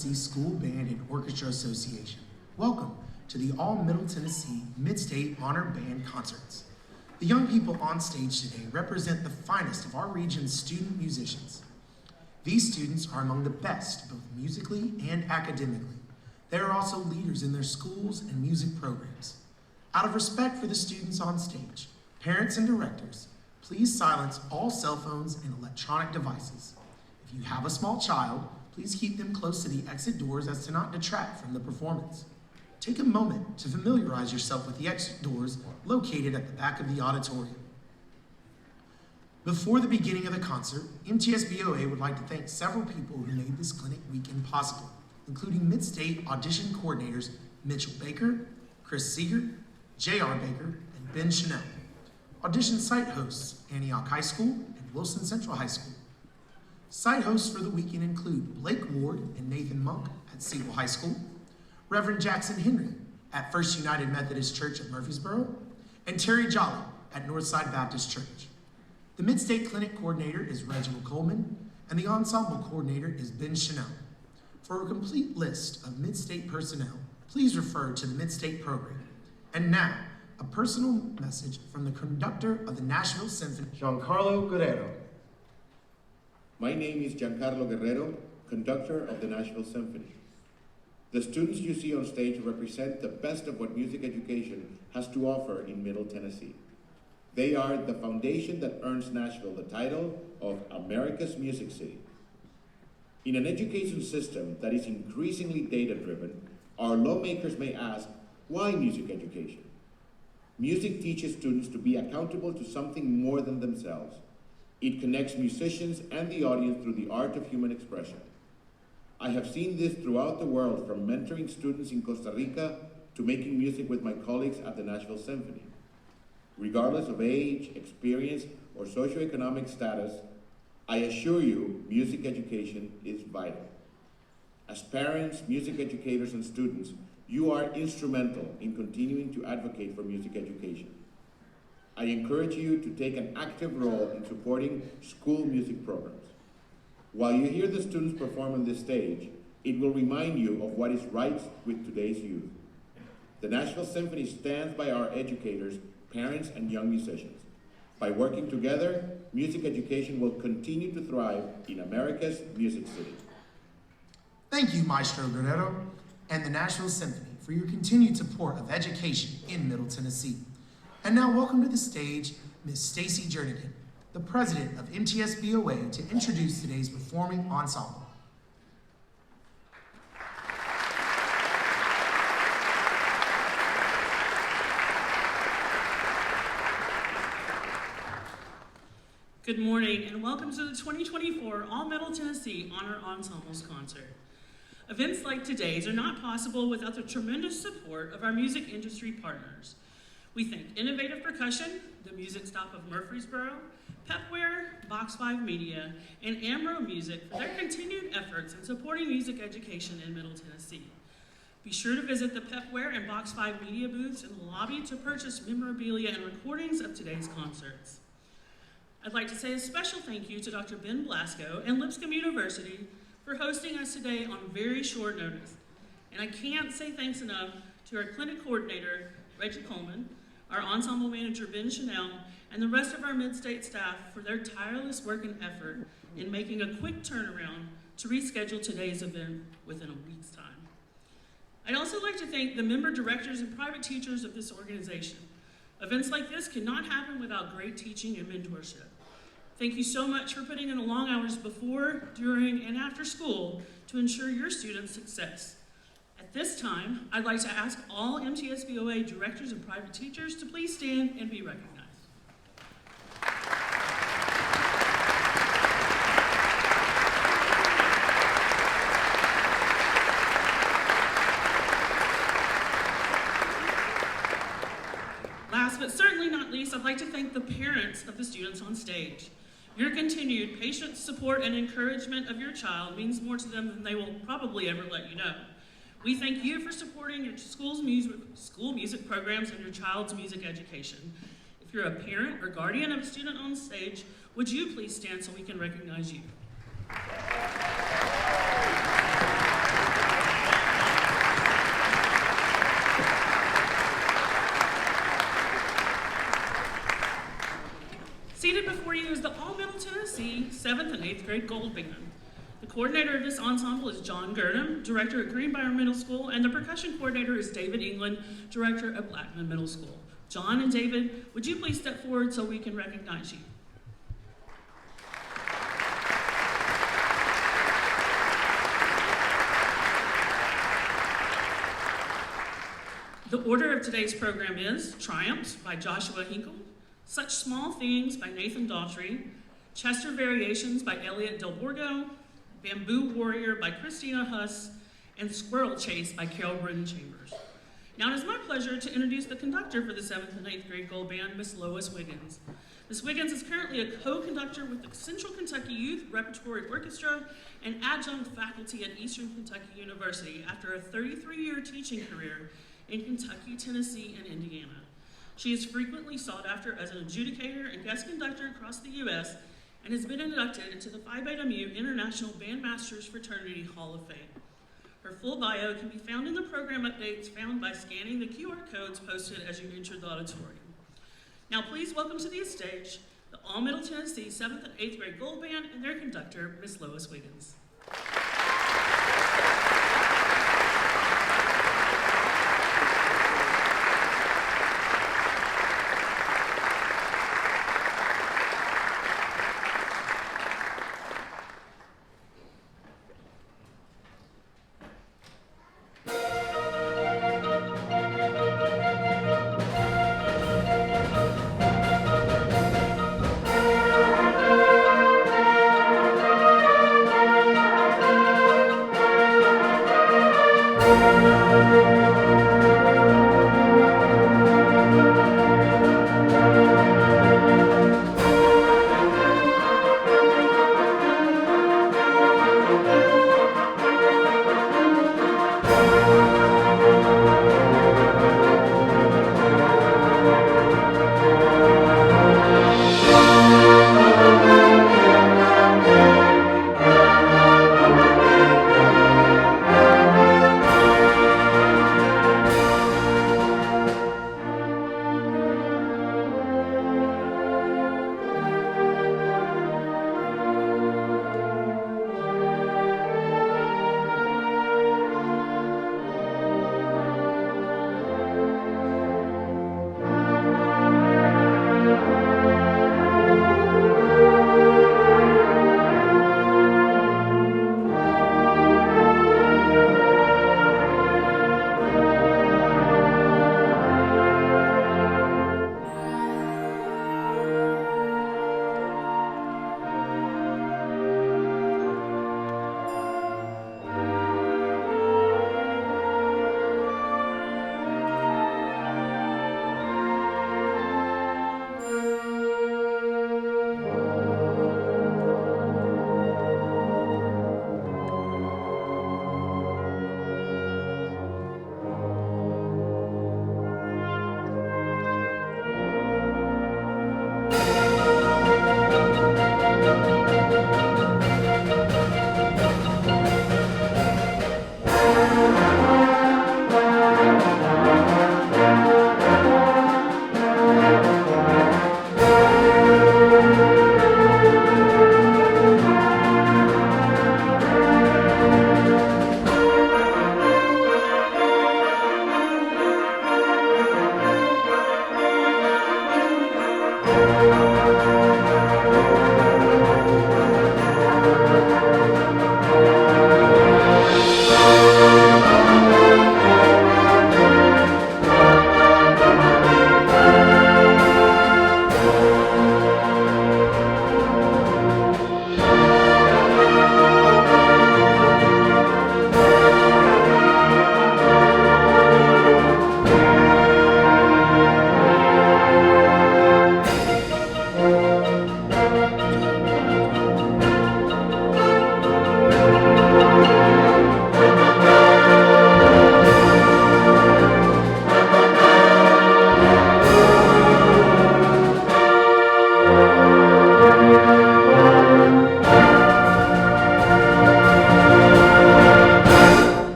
Tennessee School Band and Orchestra Association. Welcome to the All Middle Tennessee Mid-State Honor Band Concerts. The young people on stage today represent the finest of our region's student musicians. These students are among the best, both musically and academically. They are also leaders in their schools and music programs. Out of respect for the students on stage, parents and directors, please silence all cell phones and electronic devices. If you have a small child, please keep them close to the exit doors as to not detract from the performance. Take a moment to familiarize yourself with the exit doors located at the back of the auditorium. Before the beginning of the concert, MTSBOA would like to thank several people who made this clinic weekend possible, including Mid-State audition coordinators Mitchell Baker, Chris Seeger, J.R. Baker, and Ben Chanel. Audition site hosts Antioch High School and Wilson Central High School. Site hosts for the weekend include Blake Ward and Nathan Monk at Siegel High School, Reverend Jackson Henry at First United Methodist Church at Murfreesboro, and Terry Jolly at Northside Baptist Church. The Mid-State Clinic Coordinator is Reginald Coleman, and the Ensemble Coordinator is Ben Chanel. For a complete list of Mid-State personnel, please refer to the Mid-State program. And now, a personal message from the conductor of the Nashville Symphony, Giancarlo Guerrero. My name is Giancarlo Guerrero, conductor of the Nashville Symphony. The students you see on stage represent the best of what music education has to offer in Middle Tennessee. They are the foundation that earns Nashville the title of America's Music City. In an education system that is increasingly data-driven, our lawmakers may ask, why music education? Music teaches students to be accountable to something more than themselves. It connects musicians and the audience through the art of human expression. I have seen this throughout the world, from mentoring students in Costa Rica to making music with my colleagues at the Nashville Symphony. Regardless of age, experience, or socioeconomic status, I assure you, music education is vital. As parents, music educators, and students, you are instrumental in continuing to advocate for music education. I encourage you to take an active role in supporting school music programs. While you hear the students perform on this stage, it will remind you of what is right with today's youth. The Nashville Symphony stands by our educators, parents, and young musicians. By working together, music education will continue to thrive in America's Music City. Thank you, Maestro Guerrero and the Nashville Symphony for your continued support of education in Middle Tennessee. And now welcome to the stage, Ms. Stacy Jernigan, the president of MTSBOA, to introduce today's performing ensemble. Good morning and welcome to the 2024 All Middle Tennessee Honor Ensembles Concert. Events like today's are not possible without the tremendous support of our music industry partners. We thank Innovative Percussion, the Music Stop of Murfreesboro, Pepware, Box 5 Media, and Amro Music for their continued efforts in supporting music education in Middle Tennessee. Be sure to visit the Pepware and Box 5 Media booths in the lobby to purchase memorabilia and recordings of today's concerts. I'd like to say a special thank you to Dr. Ben Blasco and Lipscomb University for hosting us today on very short notice. And I can't say thanks enough to our clinic coordinator, Reggie Coleman, our ensemble manager, Ben Chanel, and the rest of our Mid-State staff for their tireless work and effort in making a quick turnaround to reschedule today's event within a week's time. I'd also like to thank the member directors and private teachers of this organization. Events like this cannot happen without great teaching and mentorship. Thank you so much for putting in the long hours before, during, and after school to ensure your students' success. At this time, I'd like to ask all MTSBOA directors and private teachers to please stand and be recognized. Last but certainly not least, I'd like to thank the parents of the students on stage. Your continued patience, support, and encouragement of your child means more to them than they will probably ever let you know. We thank you for supporting your school music programs and your child's music education. If you're a parent or guardian of a student on stage, would you please stand so we can recognize you? 7th and 8th grade gold band. The coordinator of this ensemble is John Gurdam, director at Greenbrier Middle School, and the percussion coordinator is David England, director at Blackman Middle School. John and David, would you please step forward so we can recognize you? The order of today's program is Triumphs by Joshua Hinkle, Such Small Things by Nathan Daughtry, Chester Variations by Elliot Del Borgo, Bamboo Warrior by Christina Huss, and Squirrel Chase by Carol Bruden Chambers. Now it is my pleasure to introduce the conductor for the 7th and 8th grade gold band, Miss Lois Wiggins. Miss Wiggins is currently a co-conductor with the Central Kentucky Youth Repertory Orchestra and adjunct faculty at Eastern Kentucky University after a 33-year teaching career in Kentucky, Tennessee, and Indiana. She is frequently sought after as an adjudicator and guest conductor across the U.S. and has been inducted into the Phi Beta Mu International Bandmasters Fraternity Hall of Fame. Her full bio can be found in the program updates found by scanning the QR codes posted as you enter the auditorium. Now please welcome to the stage the All Middle Tennessee 7th and 8th grade gold band and their conductor, Miss Lois Wiggins.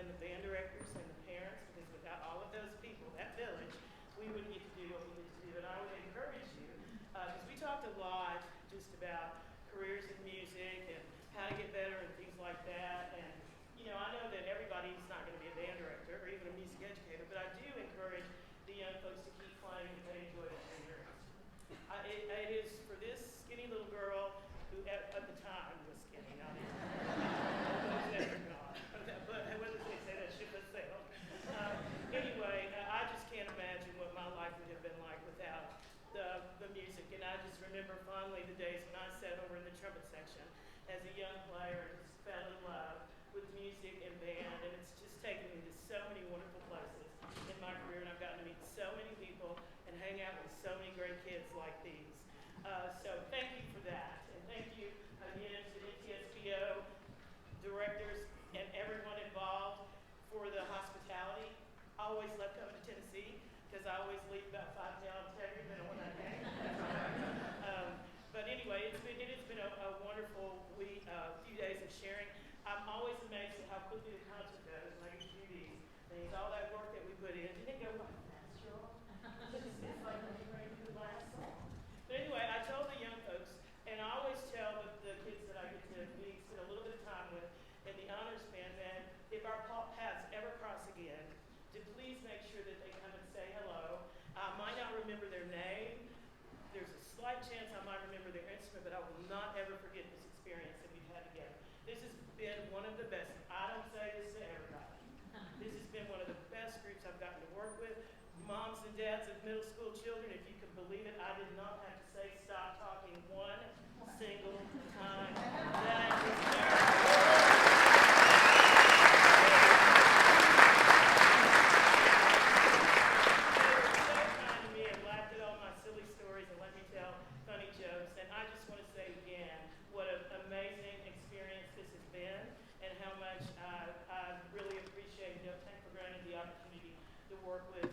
and the band directors and the parents, because without all of those people, that village, we wouldn't get to do what we get to do. And I would encourage you, because we talked a lot just about careers in music and how to get better and things like that. And, you know, I know that everybody's not going to be a band director or even a music educator, but I do encourage the young folks to keep playing if they enjoy it. It is for this skinny little girl who at the time was skinny, not anymore. But whether they say that ship has sailed. Anyway, I just can't imagine what my life would have been like without the music. And I just remember fondly the days when I sat over in the trumpet section as a young player and just fell in love with music and band. And it's just taken me to so many wonderful places in my career. And I've gotten to meet so many people and hang out with so many great kids like these. So thank you for that. And thank you again to the TSPO directors and everyone involved for the hospitality. I always love coming to Tennessee because I always leave about 5 pounds heavier than when I came. But anyway, it has been a wonderful week, few days of sharing. I'm always amazed at how quickly the concert goes when I get to do these things. All that work that we put in. Didn't it go like that, Cheryl? It's like when we ready to do the last song. But anyway, I told the young folks, and I always tell the kids that I get to spend a little bit of time with in the honors band that if our paths ever cross again, to please make sure that they come and say hello. I might not remember their name. There's a slight chance I might remember their instrument, but I will not ever forget this experience that we've had together. This has been one of the best. I don't say this to everybody. This has been one of the best groups I've gotten to work with. Moms and dads of middle school children, if you can believe it, I did not have to say stop talking one single time. That is miracle. They were so kind to me and laughed at all my silly stories and let me tell funny jokes. And I just want to say again what an amazing experience this has been and how much I really appreciate and don't take for granted the opportunity to work with